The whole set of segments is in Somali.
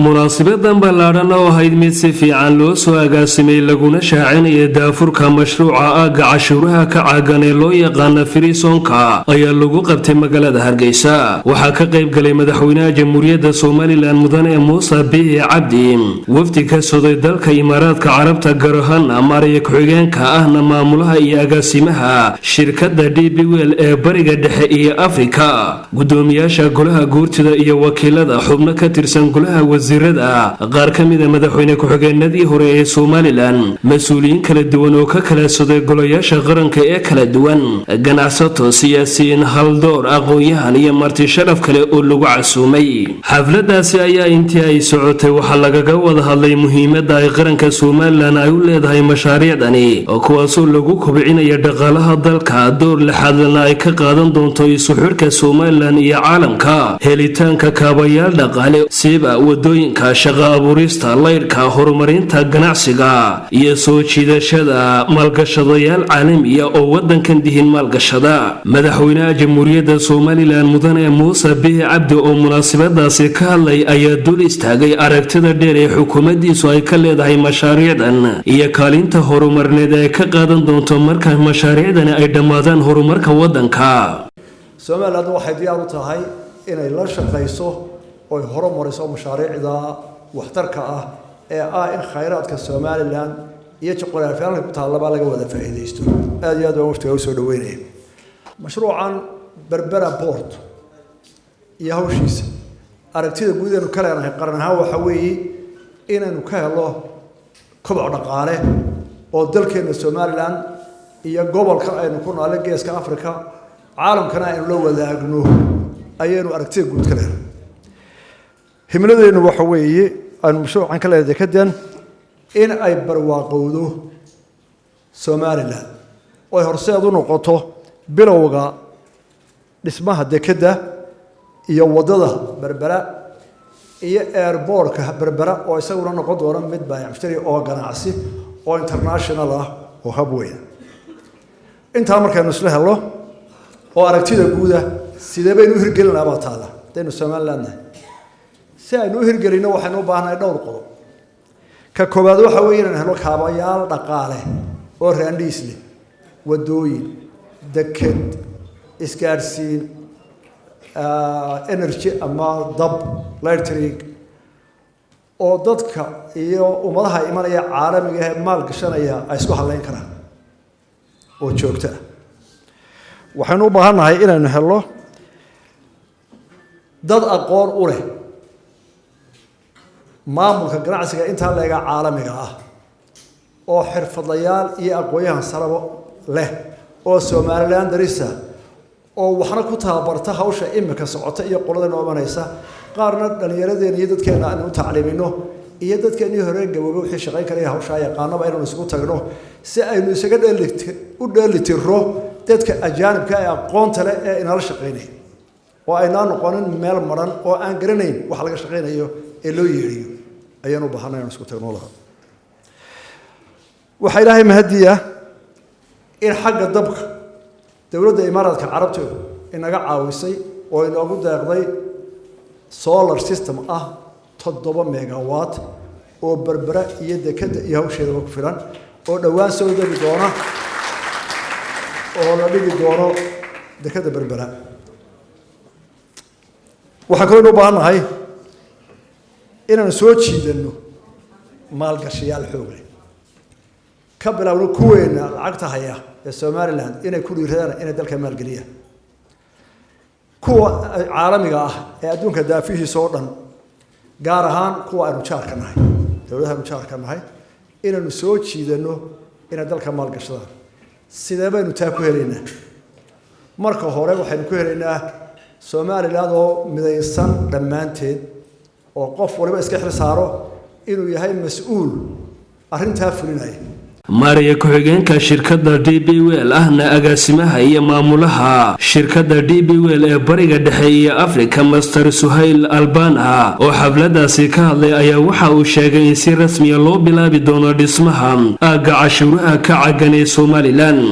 munaasibadan ballaaran oo ahayd mid si fiican loo soo agaasimay laguna shaacinaya daah-furka mashruuca aagga cashuuraha ka caagan ee loo yaqaana firisoonka ayaa lagu qabtay magaalada Hargeysa. waxaa ka qayb galay madaxweynaha jamhuuriyadda Soomaaliland mudane Muuse Biixi Cabdi, wafdi ka socday dalka Imaaraadka Carabta gaar ahaan maariya ku-xigeenka ahna maamulaha iyo agaasimaha shirkadda DBWL ee bariga dhexe iyo Afrika, gudoomiyaasha golaha guurtida iyo wakiilada xubno ka tirsan golaha wasiirada, qaar ka mid ah madaxweyne ku-xigeenadii hore ee Soomaaliland, mas'uuliyiin kala duwan oo ka kala socday golayaasha qaranka ee kala duwan, ganacsato, siyaasiyiin, haldoor, aqoon-yahan iyo marti sharaf kale oo lagu casuumay. xafladaasi ayaa intii ay socotay waxaa lagaga wada hadlay muhiimadda ay qaranka Soomaaliland ay u leedahay mashaariicdani oo kuwaasoo lagu kobcinayo dhaqaalaha dalka, door lixaadna ay ka qaadan doonto isu xirka Soomaaliland iyo caalamka, helitaanka kaabayaal dhaqaale siba wadooyinka, shaqo abuurista, laydhka, horumarinta ganacsiga iyo soo jiidashada maalgashadayaal caalamiya oo wadankan dihin maalgashada. madaxweynaha jamhuuriyadda Soomaaliland mudane Muuse Biixi Cabdi oo munaasabadaasi ka hadlay ayaa dul istaagay aragtida dheer ee xukuumaddiisu ay ka leedahay mashaariicdan iyo kaalinta horumarneed ee ka qaadan doonto marka mashaariicdani ay dhammaadaan horumarka wadanka. Soomaaliland waxay diyaar u tahay inay la shaqeyso oo horumariso mashaariicda waxtarka ah ee in khayraadka Soomaaliland iyo juqraafiyaadka ku taallaba laga wada faa'iideysto. aad iyo aad waan waqtiga u soo dhaweynay mashruucan Berbera port iyo hawshiisa aragtida guud ee kale aan qaran ahaan waxa weeye inaynu ka helo koboc dhaqaale oo dalkeena Soomaaliland iyo gobolka aynu ku nool geeska Afrika caalamkana aynu la wadaagno ayaynu aragtida guud kale himladeenu waxa weeye aan mashruucan kale Dekeddan in ay barwaaqowdo Soomaaliland oo horseed u noqoto bilowga dhismaha Dekedda iyo wadada Berbera iyo airportka Berbera oo isaguna noqon doona mid baayac mushtari oo ganacsi oo international ah oo hub weyn. inta markaynu isla helo oo aragtida guud sidee baynu u hirgelinaynaa baa taala deenu Soomaaliland si aynu u hirgelino waxaynu u baahnahay dhowr qodob. ka koobaad waxa weeye inaan helo kaabayaal dhaqaale oo raandhiis leh, wadooyin, deked, isgaarsiin, energy ama dab, electric oo dadka iyo ummadaha imanaya caalamiga ah maal gashanaya ay isku haleyn karaan oo joogto ah. waxaynu u baahanahay inaynu helo dad aqoon u leh maamulka ganacsiga inta leega caalamiga ah oo xirfadlayaal iyo aqoonyahan sarabo leh oo Soomaaliland darisa oo waxna ku tababarta hawsha imika socota iyo qolada noomanaysa, qaarna dhalinyaradeen iyo dadkeena aan u tacliimino iyo dadkeenii hore gabowga wixii shaqayn kale hawsha yaqaanaba inuu isugu tagno si aynu isaga dheelitiro dadka ajaanibka ee aqoonta leh ee inala shaqeynay oo aynaan noqonin meel maran oo aan garanayn wax laga shaqeynayo ee loo yeeriyo ayaan u baahanahay inaan isku tagno laha. waxa ilaahay mahadiya in xagga dabka dawladda Imaaraadka Carabta inaga caawisay oo inoogu deeqday solar system 7 megawatt oo Berbera iyo Dekedda iyo hawsheeda ku filan oo dhawaan soo degi doona oo la dhigi doono Dekedda Berbera. waxa kale oo baahanahay inaan soo jiidano maalgashiyaal xoog leh ka bilowno kuweena lacagta haya ee Soomaaliland inay ku dhiiradaan inay dalka maalgeliyaan kuwa caalamiga ah ee adduunka daafihiisa oo dhan gaar ahaan kuwa aynu jaarka nahay dawladaha aynu jaarka nahay inaynu soo jiidano inay dalka maalgashadaan. sidee baynu taa ku helaynaa? marka hore waxaynu ku helaynaa Soomaaliland oo midaysan dhammaanteed oo qof waliba iska xil saaro inuu yahay mas'uul arrintaa fulinaya. maariya ku-xigeenka shirkadda DBWL ahna agaasimaha iyo maamulaha shirkadda DBWL ee bariga dhexe iyo Afrika Master Suhail Albana oo xafladaasi ka hadlay ayaa waxa uu sheegay in si rasmi ah loo bilaabi doono dhismaha aagga cashuuraha ka caagan ee Soomaaliland.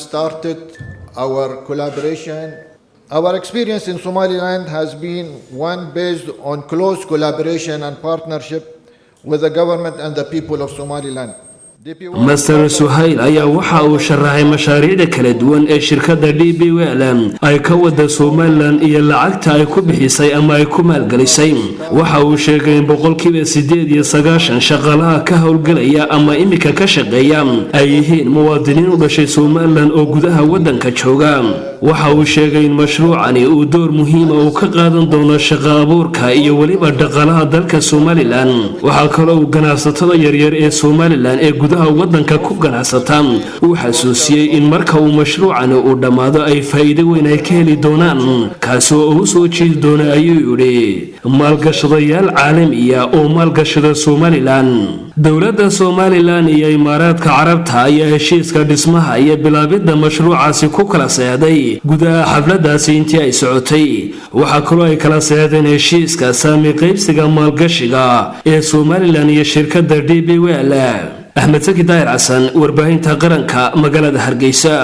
Started our collaboration Our experience in Somaliland has been one based on close collaboration and partnership with the government and the people of Somaliland. Master Suhail ayaa waxa uu sharaxay mashaariicda kala duwan ee shirkadda DBWL ay ka wada Somaliland iyo lacagta ay ku bixisay ama ay ku maalgelisay. Waxa uu sheegay in boqolkiiba 98 shaqaalaha ka howlgalaya ama imika ka shaqeeya ay yihiin muwaadiniin u dhashay Somaliland oo gudaha wadanka jooga. Waxa uu sheegay in mashruucani uu door muhiim ah u ka qaadan doono shaqo abuurka iyo waliba dhaqaalaha dalka Somaliland. Waxa kale oo ganacsatada yaryar ee Somaliland ee gudaha wadanka ku ganacsata uu xasuusiyay in marka uu mashruucani uu dhamaado ay faa'iido weyn ay ka heli doonaan kaas oo uu soo jeedi doono ayuu yiri maalgashadayaal caalami ah oo maalgashada Somaliland. dowladda Somaliland iyo Imaaraadka Carabta ayaa heshiiska dhismaha iyo bilaabidda mashruucaasi ku kala saxday gudaha xafladaasi intii ay socotay. waxa kale oo ay kala saxdeen heshiiska saami qaybsiga maalgashiga ee Somaliland iyo shirkadda DBWL. Ahmed-Zaki Daahir Xasan, warbaahinta qaranka magaalada Hargeysa.